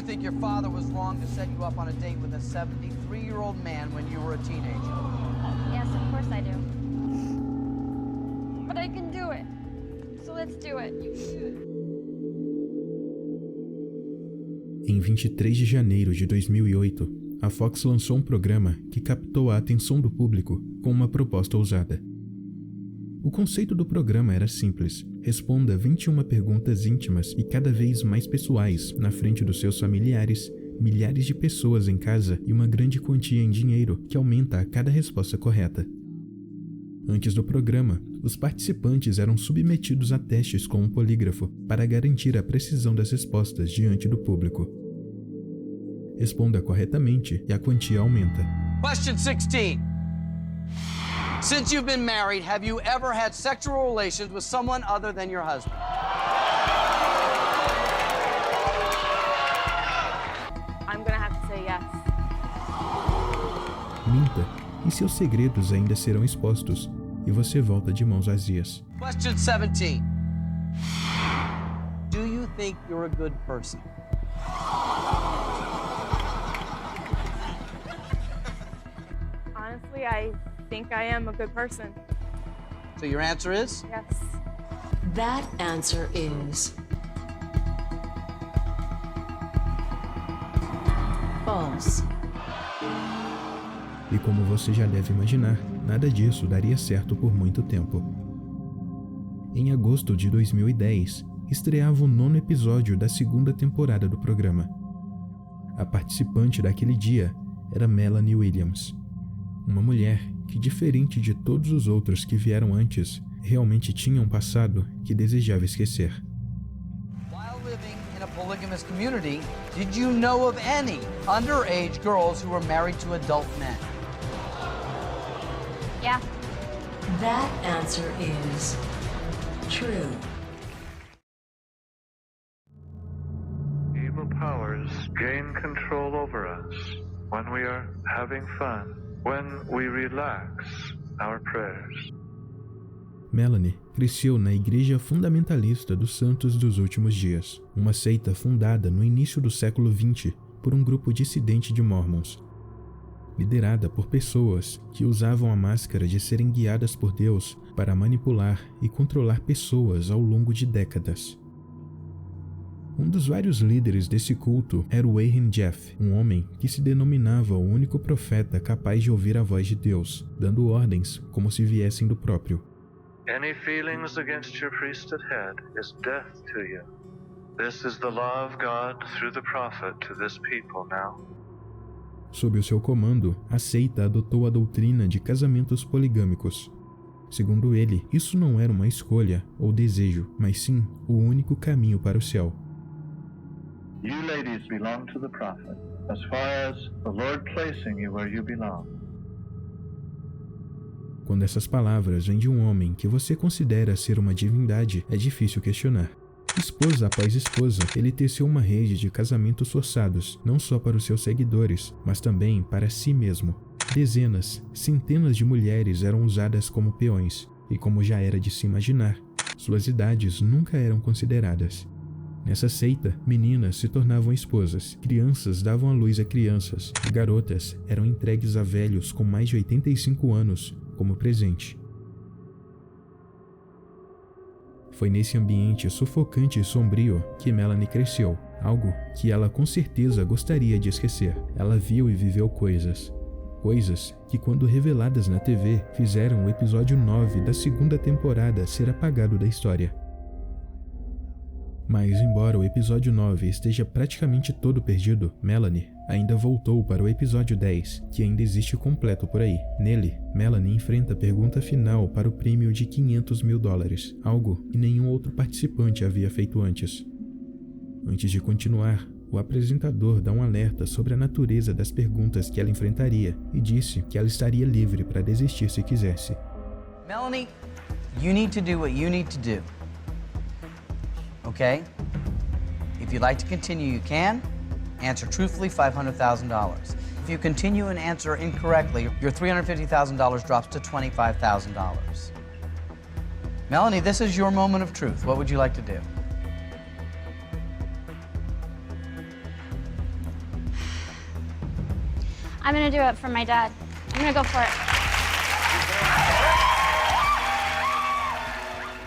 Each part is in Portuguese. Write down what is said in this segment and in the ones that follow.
think your father was wrong to set you up on a date with a 73-year-old man when you were a teenager? Yes, of course I do. But I can do it. So let's do it. Em 23 de janeiro de 2008, a Fox lançou um programa que captou a atenção do público com uma proposta ousada. O conceito do programa era simples: responda 21 perguntas íntimas e cada vez mais pessoais na frente dos seus familiares, milhares de pessoas em casa e uma grande quantia em dinheiro que aumenta a cada resposta correta. Antes do programa, os participantes eram submetidos a testes com um polígrafo para garantir a precisão das respostas diante do público. Responda corretamente e a quantia aumenta. Question 16. Since you've been married, have you ever had sexual relations with someone other than your husband? I'm gonna have to say yes. Minta, e seus segredos ainda serão expostos, e você volta de mãos vazias. Question 17. Do you think you're a good person? Honestly, I think I am a good person. So your answer is? Yes. That answer is false. E como você já deve imaginar, nada disso daria certo por muito tempo. Em agosto de 2010, estreava o 9º episódio da 2ª temporada do programa. A participante daquele dia era Melanie Williams, uma mulher que, diferente de todos os outros que vieram antes, realmente tinha um passado que desejava esquecer. While living in a polygamous community, did you know of any underage girls who were married to adult men? Yeah. That answer is true. Evil powers gain control over us when we are having fun, when we relax our prayers. Melanie cresceu na Igreja Fundamentalista dos Santos dos Últimos Dias, uma seita fundada no início do século XX por um grupo dissidente de Mormons, liderada por pessoas que usavam a máscara de serem guiadas por Deus para manipular e controlar pessoas ao longo de décadas. Um dos vários líderes desse culto era o Warren Jeff, um homem que se denominava o único profeta capaz de ouvir a voz de Deus, dando ordens como se viessem do próprio. Any feelings against your priesthood head is death to you. This is the law of God through the prophet to this people now. Sob o seu comando, a seita adotou a doutrina de casamentos poligâmicos. Segundo ele, isso não era uma escolha ou desejo, mas sim o único caminho para o céu. You ladies belong to the prophet, as far as the Lord placing you where you belong. Quando essas palavras vêm de um homem que você considera ser uma divindade, é difícil questionar. Esposa após esposa, ele teceu uma rede de casamentos forçados, não só para os seus seguidores, mas também para si mesmo. Dezenas, centenas de mulheres eram usadas como peões, e como já era de se imaginar, suas idades nunca eram consideradas. Nessa seita, meninas se tornavam esposas, crianças davam à luz a crianças, e garotas eram entregues a velhos com mais de 85 anos como presente. Foi nesse ambiente sufocante e sombrio que Melanie cresceu, algo que ela com certeza gostaria de esquecer. Ela viu e viveu coisas que, quando reveladas na TV, fizeram o episódio 9 da 2ª temporada ser apagado da história. Mas, embora o episódio 9 esteja praticamente todo perdido, Melanie ainda voltou para o episódio 10, que ainda existe completo por aí. Nele, Melanie enfrenta a pergunta final para o prêmio de $500 mil, algo que nenhum outro participante havia feito antes. Antes de continuar, o apresentador dá um alerta sobre a natureza das perguntas que ela enfrentaria e disse que ela estaria livre para desistir se quisesse. Melanie, you need to do what you need to do. Okay? If you'd like to continue, you can. Answer truthfully, $500,000. If you continue and answer incorrectly, your $350,000 drops to $25,000. Melanie, this is your moment of truth. What would you like to do? I'm gonna do it for my dad. I'm gonna go for it.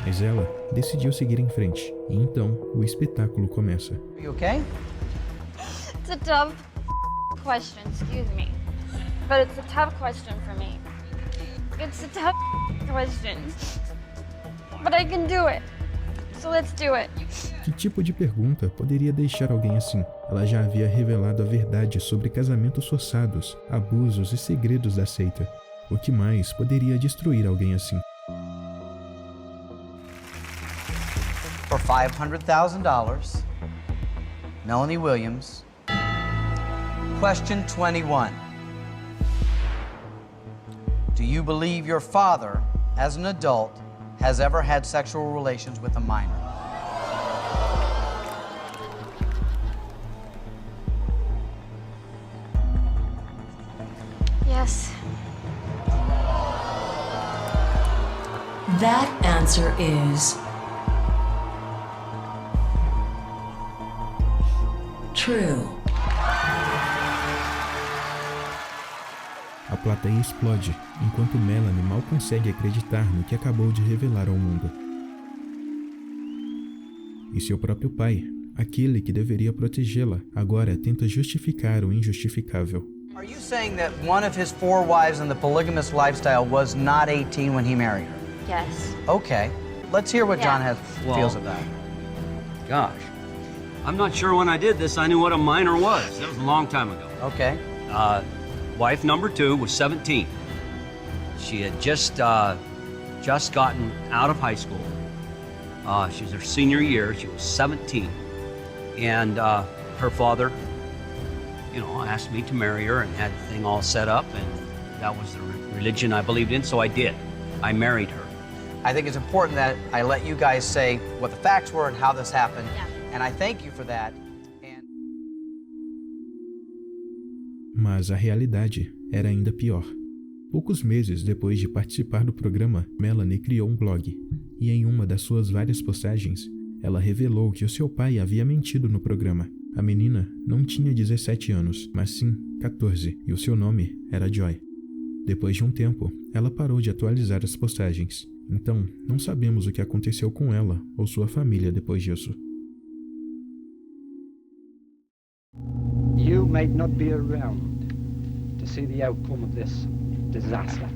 Mas ela decidiu seguir em frente, e então o espetáculo começa. Are you okay? It's a tough question, excuse me. But it's a tough question for me. It's a tough question. But I can do it. So let's do it. Que tipo de pergunta poderia deixar alguém assim? Ela já havia revelado a verdade sobre casamentos forçados, abusos e segredos da seita. O que mais poderia destruir alguém assim? For $500,000, Melanie Williams. Question 21. Do you believe your father, as an adult, has ever had sexual relations with a minor? Yes. That answer is true. A plateia explode, enquanto Melanie mal consegue acreditar no que acabou de revelar ao mundo. E seu próprio pai, aquele que deveria protegê-la, agora tenta justificar o injustificável. Are you saying that one of his 4 wives in the polygamous lifestyle was not 18 when he married her? Yes. Okay. Let's hear what John Yeah. feels of that. Gosh, I'm not sure when I did this I knew what a minor was. That was a long time ago. Okay. Wife number 2 was 17. She had just gotten out of high school. She was her senior year. She was 17, and her father, asked me to marry her and had the thing all set up, and that was the religion I believed in. So I did. I married her. I think it's important that I let you guys say what the facts were and how this happened. Yeah. And I thank you for that. Mas a realidade era ainda pior. Poucos meses depois de participar do programa, Melanie criou um blog, e em uma das suas várias postagens, ela revelou que o seu pai havia mentido no programa. A menina não tinha 17 anos, mas sim 14, e o seu nome era Joy. Depois de um tempo, ela parou de atualizar as postagens, então não sabemos o que aconteceu com ela ou sua família depois disso. You might not be around to see the outcome of this disaster.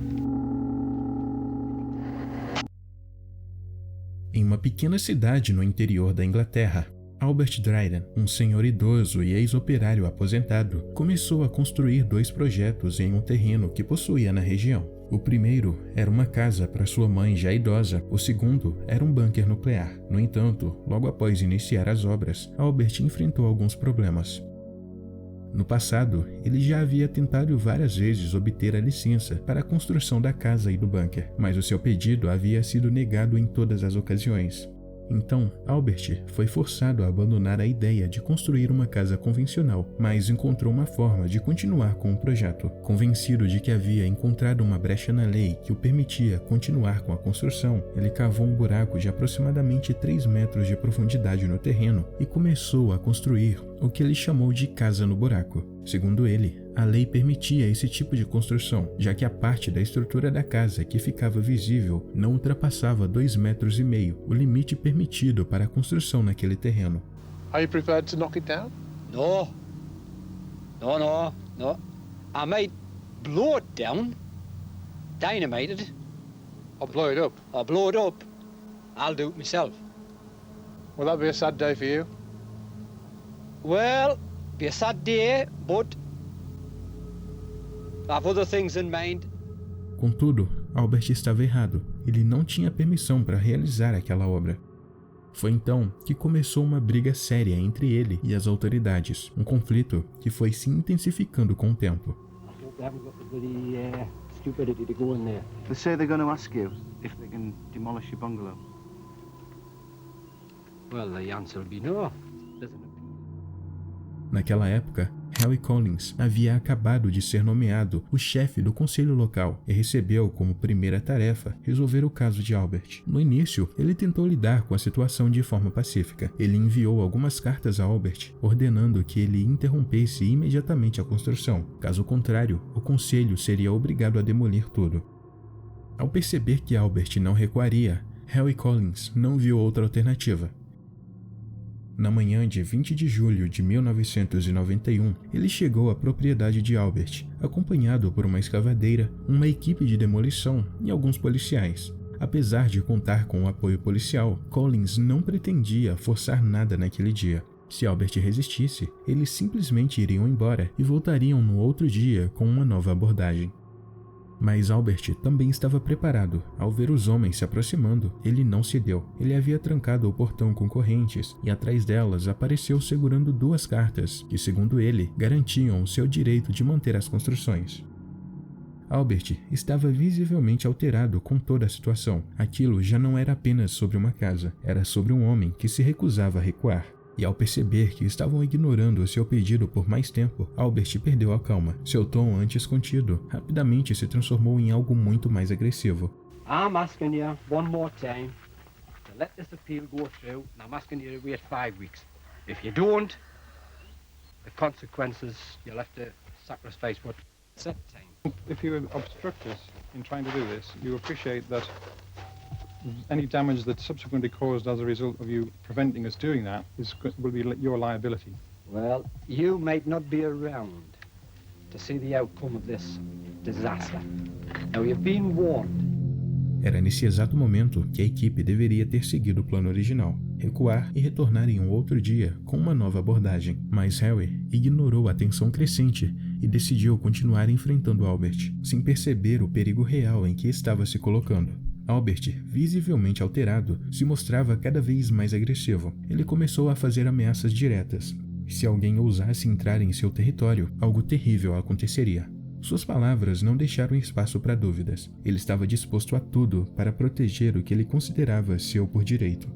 Em uma pequena cidade no interior da Inglaterra, Albert Dryden, um senhor idoso e ex-operário aposentado, começou a construir 2 projetos em um terreno que possuía na região. O primeiro era uma casa para sua mãe já idosa, o segundo era um bunker nuclear. No entanto, logo após iniciar as obras, Albert enfrentou alguns problemas. No passado, ele já havia tentado várias vezes obter a licença para a construção da casa e do bunker, mas o seu pedido havia sido negado em todas as ocasiões. Então, Albert foi forçado a abandonar a ideia de construir uma casa convencional, mas encontrou uma forma de continuar com o projeto. Convencido de que havia encontrado uma brecha na lei que o permitia continuar com a construção, ele cavou um buraco de aproximadamente 3 metros de profundidade no terreno e começou a construir o que ele chamou de casa no buraco. Segundo ele, a lei permitia esse tipo de construção, já que a parte da estrutura da casa que ficava visível não ultrapassava 2,5 metros, o limite permitido para a construção naquele terreno. Are you prepared to knock it down? No. I might blow it down, dynamite it, I'll blow it up. or blow it up. I'll do it myself. Will that be a sad day for you? Well, be a sad day, but I've other things in mind. Contudo, Albert estava errado. Ele não tinha permissão para realizar aquela obra. Foi então que começou uma briga séria entre ele e as autoridades, um conflito que foi se intensificando com o tempo. I hope they haven't got the bloody stupidity to go in there. They say they're going to ask you if they can demolish your bungalow. Well, the answer will be no. Listen. Naquela época, Harry Collins havia acabado de ser nomeado o chefe do conselho local e recebeu como primeira tarefa resolver o caso de Albert. No início, ele tentou lidar com a situação de forma pacífica. Ele enviou algumas cartas a Albert, ordenando que ele interrompesse imediatamente a construção. Caso contrário, o conselho seria obrigado a demolir tudo. Ao perceber que Albert não recuaria, Harry Collins não viu outra alternativa. Na manhã de 20 de julho de 1991, ele chegou à propriedade de Albert, acompanhado por uma escavadeira, uma equipe de demolição e alguns policiais. Apesar de contar com o apoio policial, Collins não pretendia forçar nada naquele dia. Se Albert resistisse, eles simplesmente iriam embora e voltariam no outro dia com uma nova abordagem. Mas Albert também estava preparado. Ao ver os homens se aproximando, ele não cedeu. Ele havia trancado o portão com correntes e atrás delas apareceu segurando 2 cartas que, segundo ele, garantiam o seu direito de manter as construções. Albert estava visivelmente alterado com toda a situação. Aquilo já não era apenas sobre uma casa, era sobre um homem que se recusava a recuar. E ao perceber que estavam ignorando o seu pedido por mais tempo, Albert perdeu a calma. Seu tom antes contido rapidamente se transformou em algo muito mais agressivo. I'm asking you one more time to let this appeal go through, and I'm asking you to wait 5 weeks. If you don't, the consequences, you'll have to sacrifice what set time. If you obstruct us in trying to do this, you appreciate that any damage that's subsequently caused as a result of you preventing us doing that will be your liability. Well, you might not be around to see the outcome of this disaster. Now, you've been warned. Era nesse exato momento que a equipe deveria ter seguido o plano original, recuar e retornar em um outro dia com uma nova abordagem. Mas Harry ignorou a tensão crescente e decidiu continuar enfrentando Albert, sem perceber o perigo real em que estava se colocando. Albert, visivelmente alterado, se mostrava cada vez mais agressivo. Ele começou a fazer ameaças diretas. Se alguém ousasse entrar em seu território, algo terrível aconteceria. Suas palavras não deixaram espaço para dúvidas. Ele estava disposto a tudo para proteger o que ele considerava seu por direito.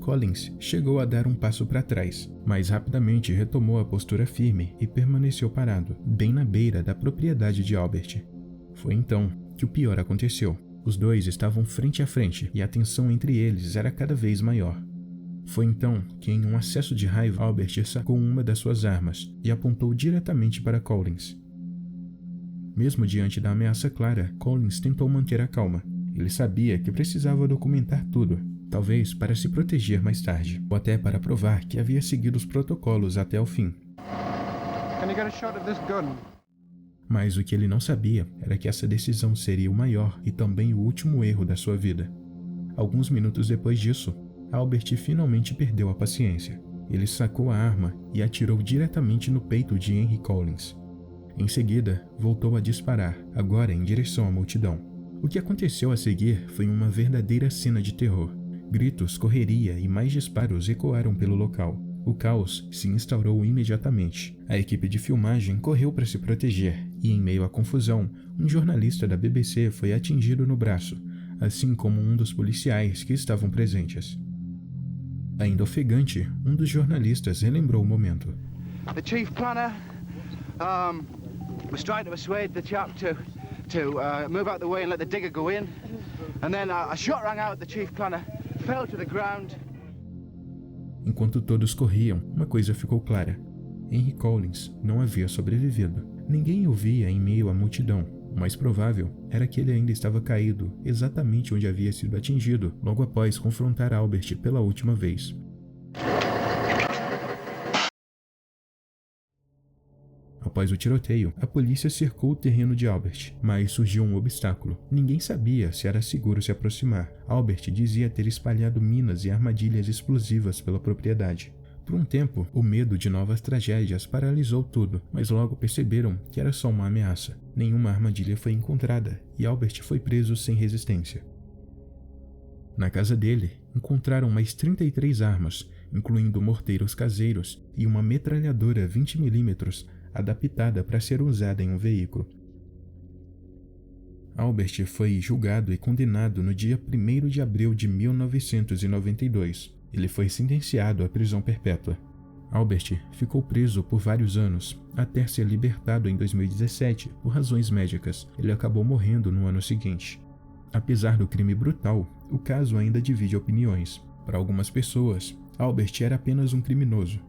Collins chegou a dar um passo para trás, mas rapidamente retomou a postura firme e permaneceu parado, bem na beira da propriedade de Albert. Foi então que o pior aconteceu. Os dois estavam frente a frente e a tensão entre eles era cada vez maior. Foi então que, em um acesso de raiva, Albert sacou uma das suas armas e apontou diretamente para Collins. Mesmo diante da ameaça clara, Collins tentou manter a calma. Ele sabia que precisava documentar tudo, talvez para se proteger mais tarde, ou até para provar que havia seguido os protocolos até o fim. Can you get a shot of this gun? Mas o que ele não sabia era que essa decisão seria o maior e também o último erro da sua vida. Alguns minutos depois disso, Albert finalmente perdeu a paciência. Ele sacou a arma e atirou diretamente no peito de Henry Collins. Em seguida, voltou a disparar, agora em direção à multidão. O que aconteceu a seguir foi uma verdadeira cena de terror. Gritos, correria e mais disparos ecoaram pelo local. O caos se instaurou imediatamente. A equipe de filmagem correu para se proteger e, em meio à confusão, um jornalista da BBC foi atingido no braço, assim como um dos policiais que estavam presentes. Ainda ofegante, um dos jornalistas relembrou o momento. The chief planner was trying to persuade the chap to move out the way and let the digger go in, and then a shot rang out at the chief planner, fell to the ground. Enquanto todos corriam, uma coisa ficou clara. Henry Collins não havia sobrevivido. Ninguém o via em meio à multidão. O mais provável era que ele ainda estava caído, exatamente onde havia sido atingido, logo após confrontar Albert pela última vez. Após o tiroteio, a polícia cercou o terreno de Albert, mas surgiu um obstáculo. Ninguém sabia se era seguro se aproximar. Albert dizia ter espalhado minas e armadilhas explosivas pela propriedade. Por um tempo, o medo de novas tragédias paralisou tudo, mas logo perceberam que era só uma ameaça. Nenhuma armadilha foi encontrada e Albert foi preso sem resistência. Na casa dele, encontraram mais 33 armas, incluindo morteiros caseiros e uma metralhadora 20mm adaptada para ser usada em um veículo. Albert foi julgado e condenado no dia 1º de abril de 1992. Ele foi sentenciado à prisão perpétua. Albert ficou preso por vários anos, até ser libertado em 2017 por razões médicas. Ele acabou morrendo no ano seguinte. Apesar do crime brutal, o caso ainda divide opiniões. Para algumas pessoas, Albert era apenas um criminoso.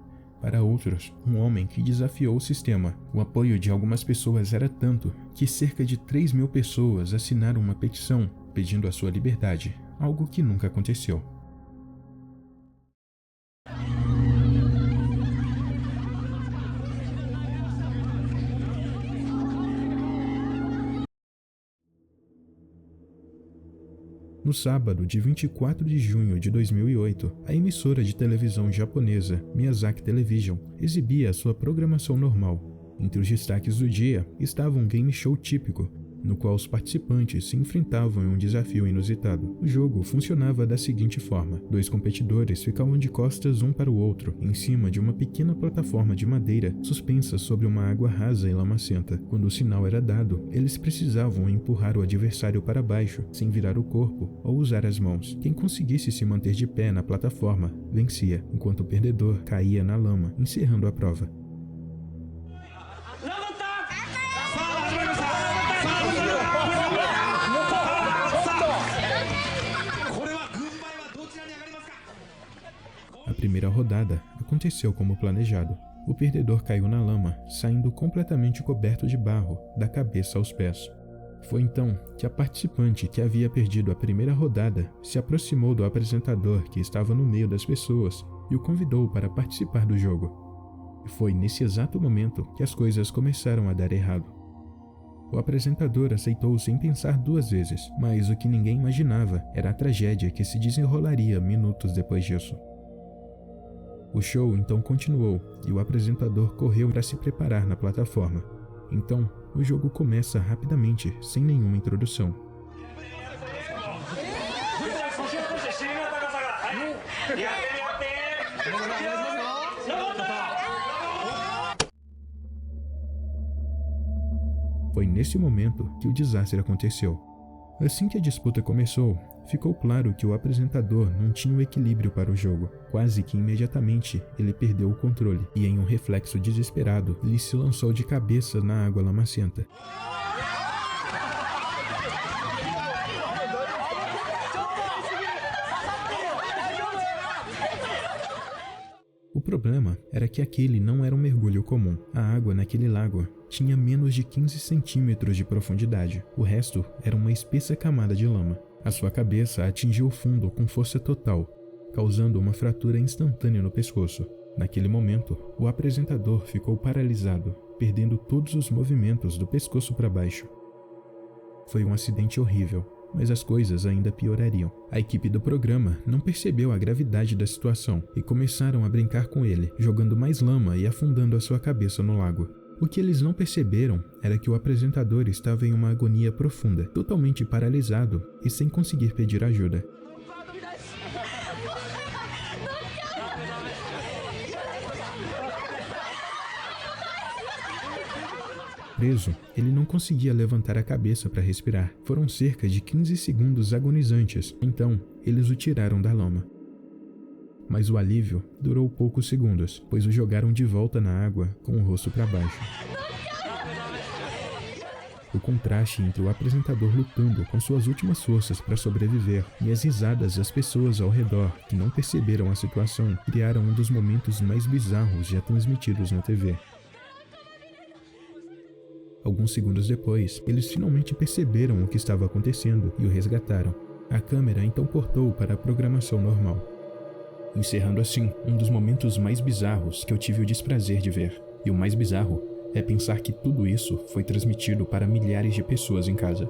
Para outros, um homem que desafiou o sistema. O apoio de algumas pessoas era tanto que cerca de 3.000 pessoas assinaram uma petição pedindo a sua liberdade, algo que nunca aconteceu. No sábado de 24 de junho de 2008, a emissora de televisão japonesa Miyazaki Television exibia a sua programação normal. Entre os destaques do dia estava um game show típico, no qual os participantes se enfrentavam em um desafio inusitado. O jogo funcionava da seguinte forma: 2 competidores ficavam de costas um para o outro, em cima de uma pequena plataforma de madeira suspensa sobre uma água rasa e lamacenta. Quando o sinal era dado, eles precisavam empurrar o adversário para baixo, sem virar o corpo ou usar as mãos. Quem conseguisse se manter de pé na plataforma, vencia, enquanto o perdedor caía na lama, encerrando a prova. A primeira rodada aconteceu como planejado. O perdedor caiu na lama, saindo completamente coberto de barro, da cabeça aos pés. Foi então que a participante que havia perdido a primeira rodada se aproximou do apresentador que estava no meio das pessoas e o convidou para participar do jogo. E foi nesse exato momento que as coisas começaram a dar errado. O apresentador aceitou sem pensar 2 vezes, mas o que ninguém imaginava era a tragédia que se desenrolaria minutos depois disso. O show então continuou e o apresentador correu para se preparar na plataforma. Então, o jogo começa rapidamente, sem nenhuma introdução. Foi nesse momento que o desastre aconteceu. Assim que a disputa começou, ficou claro que o apresentador não tinha o equilíbrio para o jogo. Quase que imediatamente ele perdeu o controle e, em um reflexo desesperado, ele se lançou de cabeça na água lamacenta. O problema era que aquele não era um mergulho comum. A água naquele lago tinha menos de 15 centímetros de profundidade. O resto era uma espessa camada de lama. A sua cabeça atingiu o fundo com força total, causando uma fratura instantânea no pescoço. Naquele momento, o apresentador ficou paralisado, perdendo todos os movimentos do pescoço para baixo. Foi um acidente horrível, mas as coisas ainda piorariam. A equipe do programa não percebeu a gravidade da situação e começaram a brincar com ele, jogando mais lama e afundando a sua cabeça no lago. O que eles não perceberam era que o apresentador estava em uma agonia profunda, totalmente paralisado e sem conseguir pedir ajuda. Preso, ele não conseguia levantar a cabeça para respirar. Foram cerca de 15 segundos agonizantes, então eles o tiraram da lama. Mas o alívio durou poucos segundos, pois o jogaram de volta na água com o rosto para baixo. O contraste entre o apresentador lutando com suas últimas forças para sobreviver e as risadas das pessoas ao redor que não perceberam a situação criaram um dos momentos mais bizarros já transmitidos na TV. Alguns segundos depois, eles finalmente perceberam o que estava acontecendo e o resgataram. A câmera então cortou para a programação normal, encerrando assim um dos momentos mais bizarros que eu tive o desprazer de ver. E o mais bizarro é pensar que tudo isso foi transmitido para milhares de pessoas em casa.